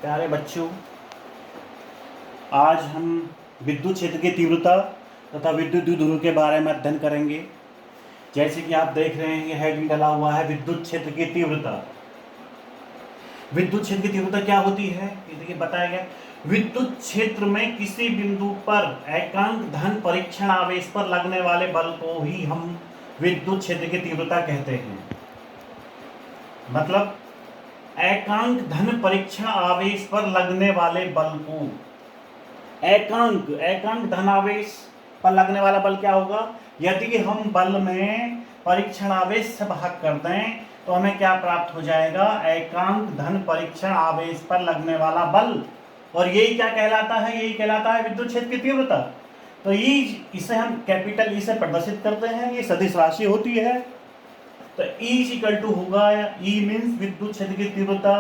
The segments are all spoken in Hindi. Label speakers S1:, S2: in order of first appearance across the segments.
S1: प्यारे बच्चों, आज हम विद्युत क्षेत्र की तीव्रता तथा विद्युत द्विध्रुव के बारे में अध्ययन करेंगे। जैसे कि आप देख रहे हैं, हेडिंग डला हुआ है विद्युत क्षेत्र की तीव्रता। विद्युत क्षेत्र की तीव्रता क्या होती है, ये देखिए बताया गया। विद्युत क्षेत्र में किसी बिंदु पर एकांक धन परीक्षण आवेश पर लगने वाले बल को ही हम विद्युत क्षेत्र की तीव्रता कहते हैं। मतलब एकांक धन परीक्षण आवेश पर लगने वाले बल को एकांक धन आवेश पर लगने वाला बल क्या होगा? यदि हम बल में परीक्षण आवेश से भाग कर दें तो हमें क्या प्राप्त हो जाएगा? एकांक धन परीक्षण आवेश पर लगने वाला बल। और यही क्या कहलाता है? यही कहलाता है विद्युत क्षेत्र की तीव्रता। तो इसे हम कैपिटल ई से प्रदर्शित करते हैं। ये सदिश राशि होती है। तो E इज इक्वल टू होगा, E मीन्स विद्युत क्षेत्र की तीव्रता,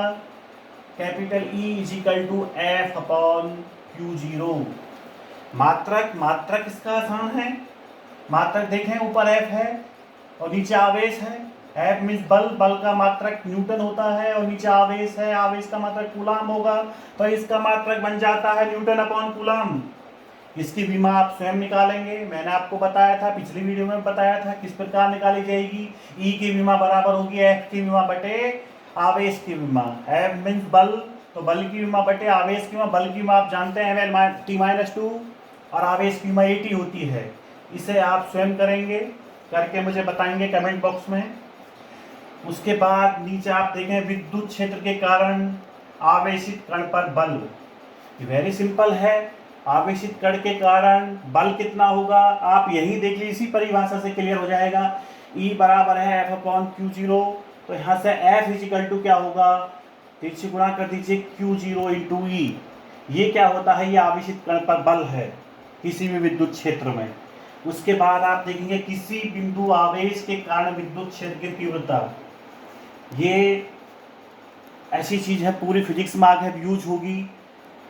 S1: capital E is equal to F upon Q0। मात्रक इसका आसान है। मात्रक देखें, ऊपर F है और नीचे आवेश है। F मीन्स बल का मात्रक न्यूटन होता है और नीचे आवेश है, आवेश का मात्रक कूलाम होगा। तो इसका मात्रक बन जाता है न्यूटन अपॉन कूलाम। इसकी विमा आप स्वयं निकालेंगे। मैंने आपको बताया था, पिछली वीडियो में बताया था किस प्रकार निकाली जाएगी। E की विमा बराबर होगी F की विमा बटे आवेश की विमा। F मीन्स बल, तो बल की विमा बटे आवेश की विमा। बल की विमा आप जानते हैं T-2 और आवेश की विमा AT होती है। इसे आप स्वयं करेंगे, करके मुझे बताएंगे कमेंट बॉक्स में। उसके बाद नीचे आप देखें विद्युत क्षेत्र के कारण आवेशित कण पर बल। वेरी सिंपल है। आवेशित कण के कारण बल कितना होगा आप यही देख लीजिए, इसी परिभाषा से क्लियर हो जाएगा। E बराबर है F अपॉन Q0। तो यहाँ से F इज इक्वल टू क्या होगा? तीसरी गुणा कर दीजिए Q0 इंटू E। ये क्या होता है? ये आवेशित कण पर बल है किसी भी विद्युत क्षेत्र में। उसके बाद आप देखेंगे किसी बिंदु आवेश के कारण विद्युत क्षेत्र की तीव्रता। ये ऐसी चीज है, पूरी फिजिक्स में आगे यूज होगी।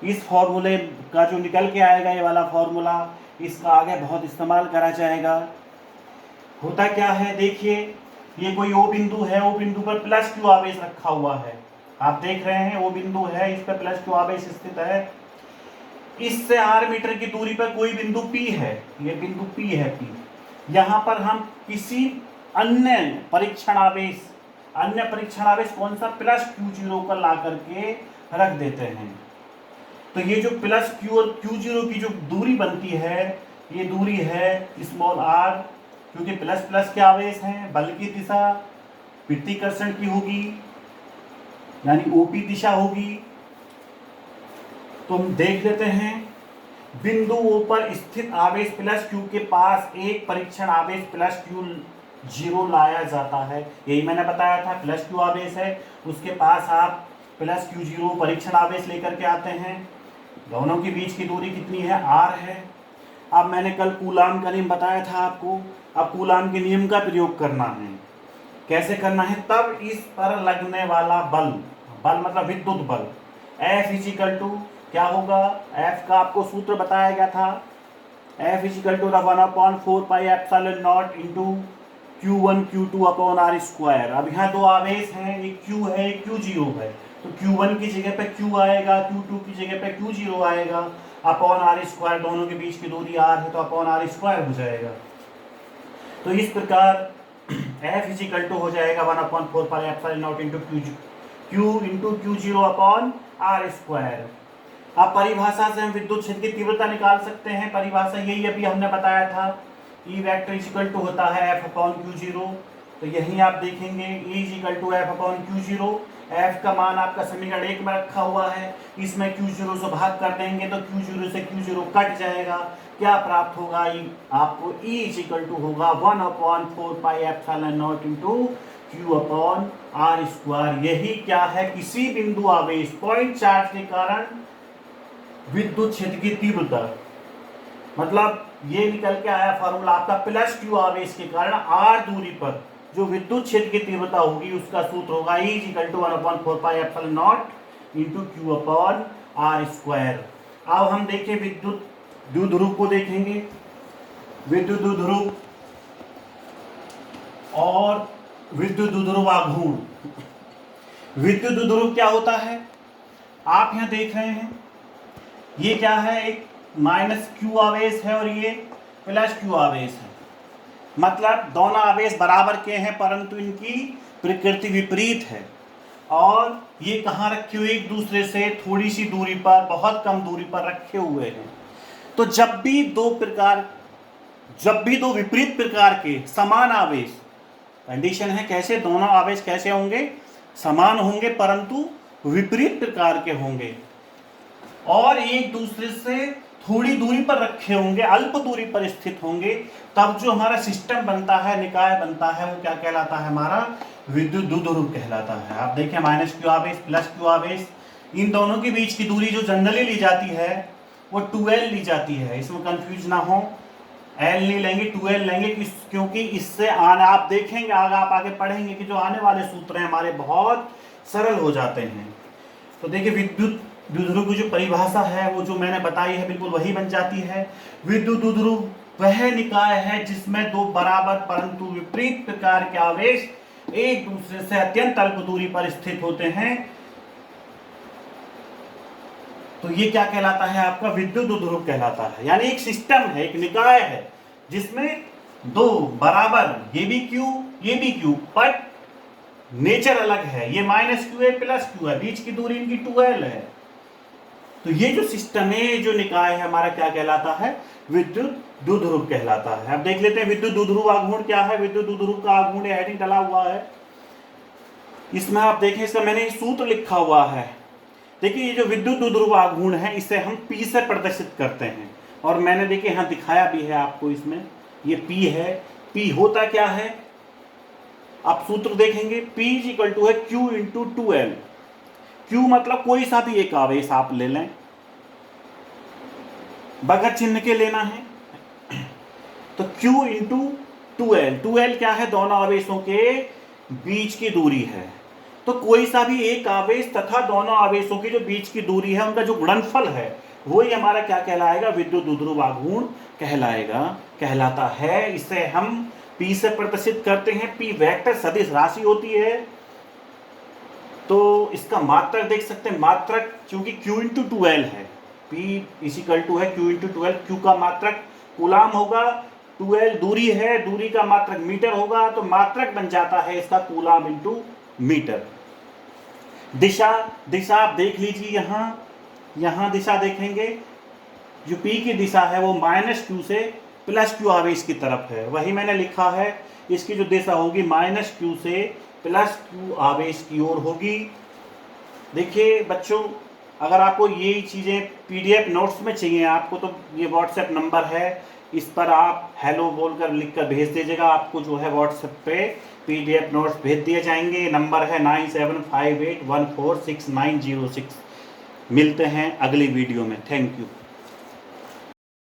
S1: इस फॉर्मूले का जो निकल के आएगा, ये वाला फॉर्मूला, इसका आगे बहुत इस्तेमाल करा जाएगा। होता क्या है, देखिए ये कोई ओ बिंदु है, ओ बिंदु पर प्लस क्यू आवेश रखा हुआ है। आप देख रहे हैं ओ बिंदु है, इस पर प्लस क्यू आवेश स्थित है। इससे r मीटर की दूरी पर कोई बिंदु P है, ये बिंदु P है P। यहाँ पर हम किसी अन्य परीक्षण आवेश कौन सा? प्लस Q0 का ला करके रख देते हैं। तो ये जो प्लस Q और Q0 की जो दूरी बनती है, ये दूरी है स्मॉल r, क्योंकि प्लस प्लस के आवेश हैं। बल की दिशा प्रतिकर्षण की होगी, यानी OP दिशा होगी। तो हम देख लेते हैं, बिंदु O पर स्थित आवेश प्लस Q के पास एक परीक्षण आवेश प्लस Q0 लाया जाता है। यही मैंने बताया था, प्लस Q आवेश है, उसके पास आप प्लस Q0 परीक्षण आवेश लेकर के आते हैं। दोनों के बीच की दूरी कितनी है? R है। अब मैंने कल कूलाम का नियम बताया था आपको। अब कूलाम के नियम का प्रयोग करना है। कैसे करना है? तब इस पर लगने वाला बल मतलब विद्युत बल, F इज इक्वल टू क्या होगा? F का आपको सूत्र बताया गया था। F is equal to 1/4 pi epsilon naught into Q1 Q2 upon R square. अब यहाँ दो आवेश हैं, एक Q है, एक Q0 है। तो Q1 की जगह पे Q आएगा, Q2 की जगह पे Q0 आएगा, अपॉन R स्क्वायर। दोनों के बीच की दूरी R है, तो अपॉन R स्क्वायर हो जाएगा। तो इस प्रकार F इज इक्वल टू हो जाएगा 1/4 pi epsilon naught into Q into Q0 upon R square. अब परिभाषा से हम विद्युत क्षेत्र की तीव्रता निकाल सकते हैं। परिभाषा यही अभी हमने बताया था। E vector is equal to होता है F अपॉन Q0। तो यही आप देखेंगे E is equal to F upon Q0। F का मान आपका समीकरण 1 में रखा हुआ है, इसमें Q0 से भाग कर देंगे तो Q0 से Q0 कट जाएगा। क्या प्राप्त होगा? आपको E इज इक्वल टू होगा 1/4 pi epsilon naught into Q upon R square. यही क्या है? किसी बिंदु आवेश पॉइंट चार्ज के कारण विद्युत क्षेत्र की तीव्रता। मतलब ये निकल के आया फॉर्मूला आपका, प्लस Q आवेश के कारण R दूरी पर जो विद्युत क्षेत्र की तीव्रता होगी, उसका सूत्र होगा E is equal to 1/4 pi epsilon naught into Q upon R square. अब हम देखें विद्युत द्विध्रुव को देखेंगे। विद्युत द्विध्रुव और विद्युत द्विध्रुव आघूर्ण। विद्युत द्विध्रुव क्या होता है? आप यहाँ देख रहे हैं ये क्या है, एक माइनस क्यू आवेश है और ये प्लस क्यू आवेश है। मतलब दोनों आवेश बराबर के हैं परंतु इनकी प्रकृति विपरीत है और ये कहाँ रखे हुए, एक दूसरे से थोड़ी सी दूरी पर, बहुत कम दूरी पर रखे हुए हैं। तो जब भी दो विपरीत प्रकार के समान आवेश, कंडीशन है कैसे, दोनों आवेश कैसे होंगे, समान होंगे परंतु विपरीत प्रकार के होंगे और एक दूसरे से थोड़ी दूरी पर रखे होंगे, अल्प दूरी पर स्थित होंगे, तब जो हमारा सिस्टम बनता है, निकाय बनता है, वो क्या कहलाता है, हमारा विद्युत द्विध्रुव कहलाता है। आप देखें माइनस क्यू आवेश प्लस क्यू आवेश, इन दोनों के बीच की दूरी जो जनरली ली जाती है वो 2L ली जाती है। इसमें कंफ्यूज ना हो, L नहीं लेंगे 2L लेंगे, क्योंकि इससे आप देखेंगे आप आगे पढ़ेंगे कि जो आने वाले सूत्र हैं हमारे बहुत सरल हो जाते हैं। तो देखिए विद्युत द्विध्रुव की जो परिभाषा है वो जो मैंने बताई है बिल्कुल वही बन जाती है। विद्युत द्विध्रुव वह निकाय है जिसमें दो बराबर परंतु विपरीत प्रकार के आवेश एक दूसरे से अत्यंत अल्प दूरी पर स्थित होते हैं। तो ये क्या कहलाता है, आपका विद्युत द्विध्रुव कहलाता है। यानी एक सिस्टम है, एक निकाय है जिसमें दो बराबर, ये भी क्यू, बट नेचर अलग है। ये माइनस क्यू है प्लस क्यू है, बीच की दूरी इनकी 2L है। तो ये जो सिस्टम है, जो निकाय है हमारा क्या कहलाता है, विद्युत द्विध्रुव कहलाता है। अब देख लेते हैं विद्युत द्विध्रुव आघूर्ण क्या है। विद्युत द्विध्रुव का आघूर्ण हेडिंग डला हुआ है, इसमें आप देखें, इसका मैंने सूत्र लिखा हुआ है। देखिए ये जो विद्युत द्विध्रुव आघूर्ण है इसे हम P से प्रदर्शित करते हैं और मैंने देखिए यहाँ दिखाया भी है आपको, इसमें ये P है। P होता क्या है, आप सूत्र देखेंगे, P = है Q × 2L। Q मतलब कोई सा भी एक आवेश आप ले लें, बगैर चिन्ह के लेना है। तो Q × 2L, 2L क्या है, दोनों आवेशों के बीच की दूरी है। तो कोई सा भी एक आवेश तथा दोनों आवेशों की जो बीच की दूरी है उनका जो गुणनफल है वही हमारा क्या कहलाएगा, विद्युत द्विध्रुव आघूर्ण कहलाता है। इसे हम P से प्रदर्शित करते हैं। P वेक्टर सदिश राशि होती है। तो इसका मात्रक देख सकते हैं, मात्रक क्योंकि Q × 2L है, P = है Q × 2L। Q का मात्रक कूलाम होगा, 2L दूरी है, दूरी का मात्रक मीटर होगा, तो मात्रक बन जाता है इसका कूलाम × मीटर। दिशा आप देख लीजिए, यहाँ दिशा देखेंगे, जो P की दिशा है वो -Q से +Q आवेश की तरफ है। वही मैंने लिखा है, इसकी जो दिशा होगी -Q से +Q आवेश की ओर होगी। देखिए बच्चों, अगर आपको ये चीज़ें PDF नोट्स में चाहिए आपको, तो ये WhatsApp नंबर है, इस पर आप हेलो बोलकर लिखकर भेज दीजिएगा। आपको जो है WhatsApp पे PDF नोट्स भेज दिए जाएंगे। नंबर है 9758146906। मिलते हैं अगली वीडियो में। Thank you.